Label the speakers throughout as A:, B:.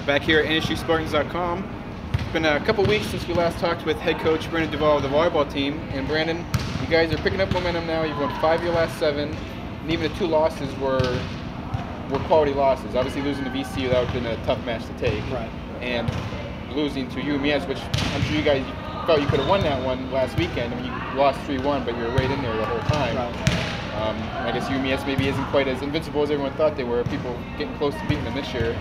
A: Back here at NSUSpartans.com. It's been a couple weeks since we last talked with head coach Brandon Duvall of the volleyball team. And Brandon, you guys are picking up momentum now. You've won 5 of your last 7, and even the 2 losses were quality losses. Obviously, losing to VCU, that would have been a tough match to take.
B: Right.
A: And losing to UMES, which I'm sure you guys felt you could have won that one last weekend. I mean, you lost 3-1, but you were right in there the whole time.
B: Right.
A: I guess UMES maybe isn't quite as invincible as everyone thought they were. People getting close to beating them this year.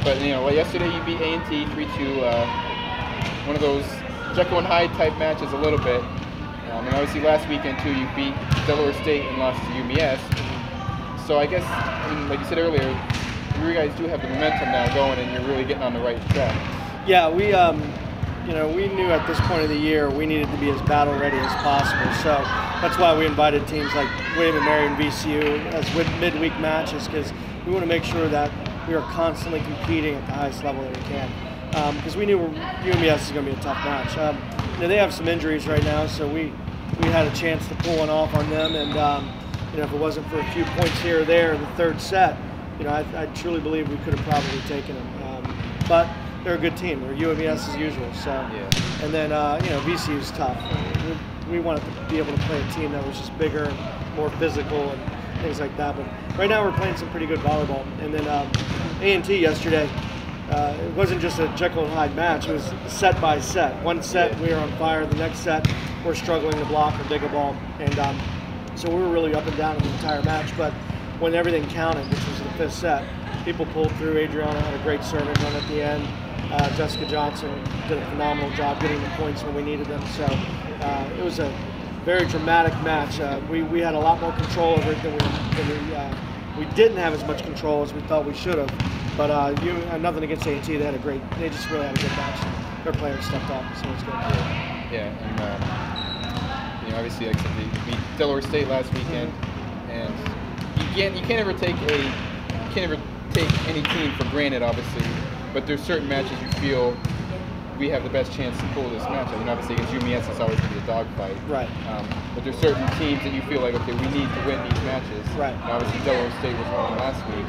A: But yesterday you beat A&T 3-2. One of those Jekyll and Hyde type matches a little bit. And obviously last weekend too, you beat Delaware State and lost to UMES. So I guess, like you said earlier, you guys do have the momentum now going, and you're really getting on the right track.
B: Yeah, we knew at this point of the year we needed to be as battle ready as possible. So that's why we invited teams like William and Mary and VCU as midweek matches, because we want to make sure that we are constantly competing at the highest level that we can. Because we knew UMES is going to be a tough match. They have some injuries right now, so we had a chance to pull one off on them. And if it wasn't for a few points here or there in the third set, I truly believe we could have probably taken them. But they're a good team. They're UMES as usual. So, yeah. And then VCU is tough. We wanted to be able to play a team that was just bigger, more physical, and things like that. But right now we're playing some pretty good volleyball. And then A&T yesterday, it wasn't just a Jekyll and Hyde match. It was set by set. One set we were on fire. The next set we're struggling to block or dig a ball. And so we were really up and down in the entire match. But when everything counted, which was the 5th set, people pulled through. Adriana had a great serving run at the end. Jessica Johnson did a phenomenal job getting the points when we needed them. So it was a very dramatic match. We had a lot more control over it than we didn't have as much control as we thought we should have. But nothing against A&T. They just really had a good match. Their players stepped up, so it's good.
A: Yeah, and obviously, like I said, they beat Delaware State last weekend, and you can't ever take any team for granted, obviously. But there's certain matches you feel we have the best chance to pull this match. I mean, obviously against UMES, it's always going to be a dogfight.
B: Right.
A: But there's certain teams that you feel like, okay, we need to win these matches.
B: Right.
A: And obviously Delaware State was one last week.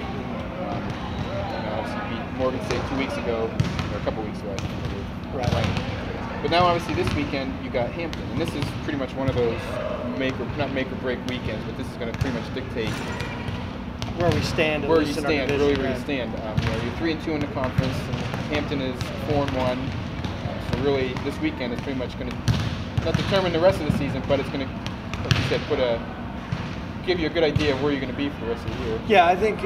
A: Obviously beat Morgan State 2 weeks ago, or a couple weeks ago, I think.
B: Right.
A: But now, obviously, this weekend you got Hampton, and this is pretty much one of those not make or break weekends, but this is going to pretty much dictate
B: where we stand.
A: Where you stand, really where you stand. You're 3-2 in the conference. Hampton is 4-1. So really, this weekend is pretty much going to not determine the rest of the season, but it's going to, like you said, give you a good idea of where you're going to be for the rest of the year.
B: Yeah, I think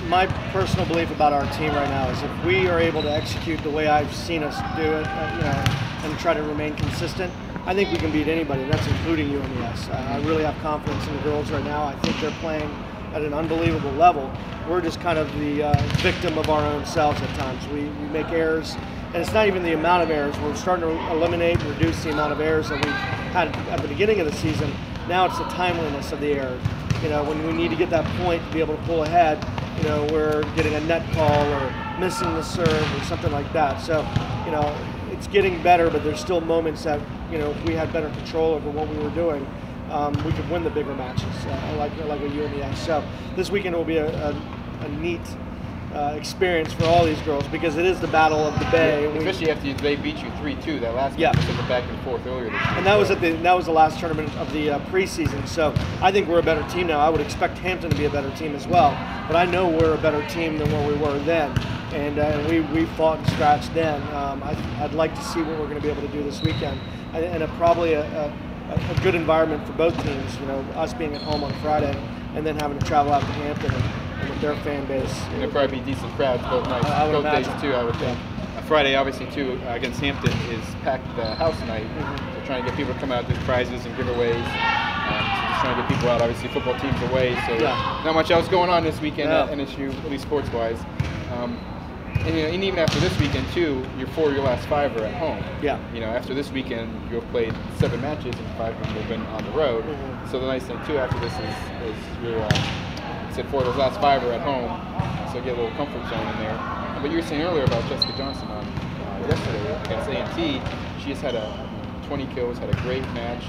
B: my personal belief about our team right now is if we are able to execute the way I've seen us do it, and try to remain consistent, I think we can beat anybody. That's including UMES. I really have confidence in the girls right now. I think they're playing at an unbelievable level. We're just kind of the victim of our own selves at times. We make errors, and it's not even the amount of errors. We're starting to eliminate and reduce the amount of errors that we had at the beginning of the season. Now it's the timeliness of the errors. When we need to get that point to be able to pull ahead, we're getting a net call or missing the serve or something like that. So, it's getting better, but there's still moments that, if we had better control over what we were doing, we could win the bigger matches, like with UMES. So this weekend will be a neat experience for all these girls, because it is the battle of the Bay.
A: Yeah, especially after they beat you 3-2 that last
B: yeah.
A: week, the back and forth earlier this year.
B: And that was the last tournament of the preseason. So I think we're a better team now. I would expect Hampton to be a better team as well, but I know we're a better team than what we were then. And we fought and scratched then. I'd like to see what we're going to be able to do this weekend, and probably a good environment for both teams. Us being at home on Friday, and then having to travel out to Hampton and with their fan base.
A: And there'll probably be decent crowds both nights, both days too, I would think. Friday, obviously, too, against Hampton is packed house night. Mm-hmm. They're trying to get people to come out, do prizes and giveaways. Just trying to get people out. Obviously, football teams away, so not much else going on this weekend at NSU, at least sports-wise. And even after this weekend, too, your last 5 are at home.
B: Yeah.
A: After this weekend, you'll have played 7 matches, and 5 of them have been on the road. Mm-hmm. So the nice thing, too, after this is you're, said 4 of those last 5 are at home, so you get a little comfort zone in there. But you were saying earlier about Jessica Johnson on yesterday against A&T. She just had 20 kills, had a great match.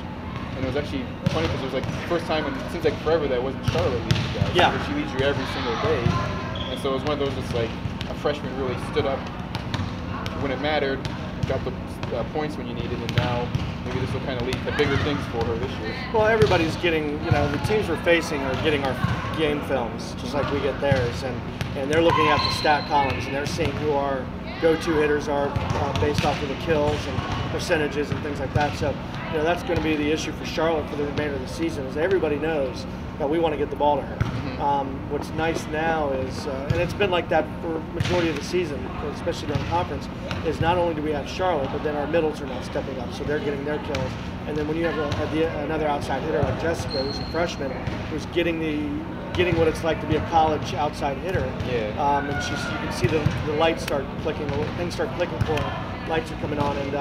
A: And it was actually funny because it was like the first time in, it seems like forever, that wasn't Charlotte leading you guys.
B: Yeah.
A: She leads you every single day. And so it was one of those that's like a freshman really stood up when it mattered, got the points when you needed, and now maybe this will kind of lead to bigger things for her this year.
B: Well, everybody's getting, the teams we're facing are getting our game films, just like we get theirs, and they're looking at the stat columns, and they're seeing who our go-to hitters are based off of the kills and percentages and things like that. So, that's going to be the issue for Charlotte for the remainder of the season, is everybody knows that we want to get the ball to her. What's nice now is, and it's been like that for majority of the season, especially during conference, is not only do we have Charlotte, but then our middles are now stepping up, so they're getting their kills. And then when you have another outside hitter like Jessica, who's a freshman, who's getting what it's like to be a college outside hitter. And you can see the lights start clicking, things start clicking for her, lights are coming on, and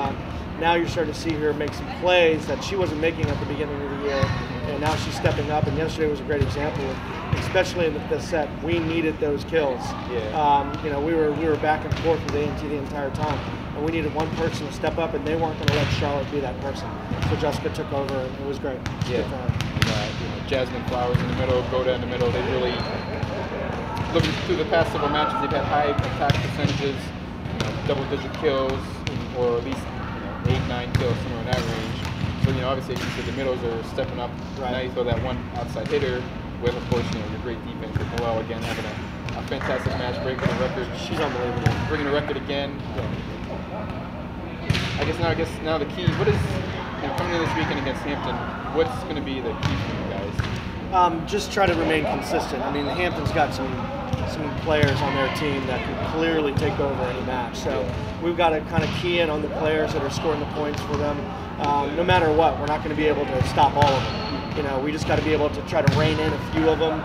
B: now you're starting to see her make some plays that she wasn't making at the beginning of the year, and now she's stepping up, and yesterday was a great example of, especially in the fifth set, we needed those kills. We were back and forth with A&T the entire time, and we needed one person to step up, and they weren't going to let Charlotte be that person. So Jessica took over, and it was great.
A: Jasmine Flowers in the middle, Goda in the middle, they really, looking through the past several matches, they've had high attack percentages, double-digit kills, or at least 8-9 kills, somewhere in that range. So, obviously, you said the middles are stepping up. Now you throw that one outside hitter with, of course, your great defense with Noel again having a fantastic match, breaking the record. She's unbelievable. Bringing the record again. I guess now the key, what is, coming in this weekend against Hampton, what's going to be the key for you guys?
B: Just try to remain consistent. I mean, Hampton's got some players on their team that can clearly take over any match. So we've got to kind of key in on the players that are scoring the points for them. No matter what, we're not going to be able to stop all of them. We just got to be able to try to rein in a few of them.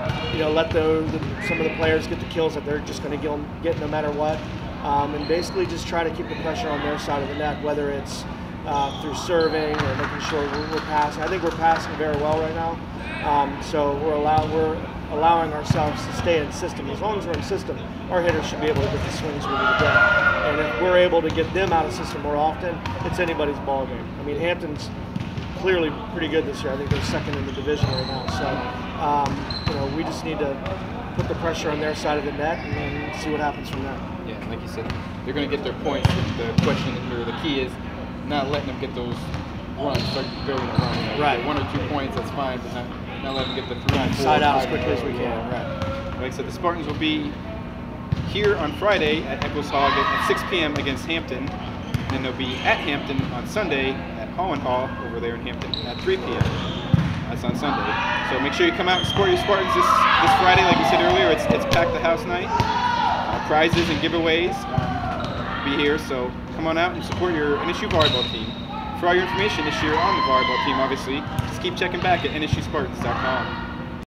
B: Let some of the players get the kills that they're just going to get no matter what. And basically just try to keep the pressure on their side of the net, whether it's through serving or making sure we're passing. I think we're passing very well right now. So we're allowing ourselves to stay in system. As long as we're in system, our hitters should be able to get the swings we need to get. And if we're able to get them out of system more often, it's anybody's ball game. I mean, Hampton's clearly pretty good this year. I think they're second in the division right now. So, we just need to put the pressure on their side of the net and then see what happens from there.
A: Yeah, like you said, they're going to get their points. The question or the key is not letting them get those runs, start building a run.
B: Right.
A: 1 or 2 points, that's fine, but not letting them get the 3 and 4.
B: Side out as quickly as we can.
A: Right. Like I said, the Spartans will be here on Friday at Eccles Hall at 6 p.m. against Hampton. And then they'll be at Hampton on Sunday at Holland Hall over there in Hampton at 3 p.m. That's on Sunday. So make sure you come out and support your Spartans this Friday. Like we said earlier, it's packed the house night. Prizes and giveaways be here. So come on out and support your NSU volleyball team. For all your information this year on the volleyball team, obviously, just keep checking back at nsuspartans.com.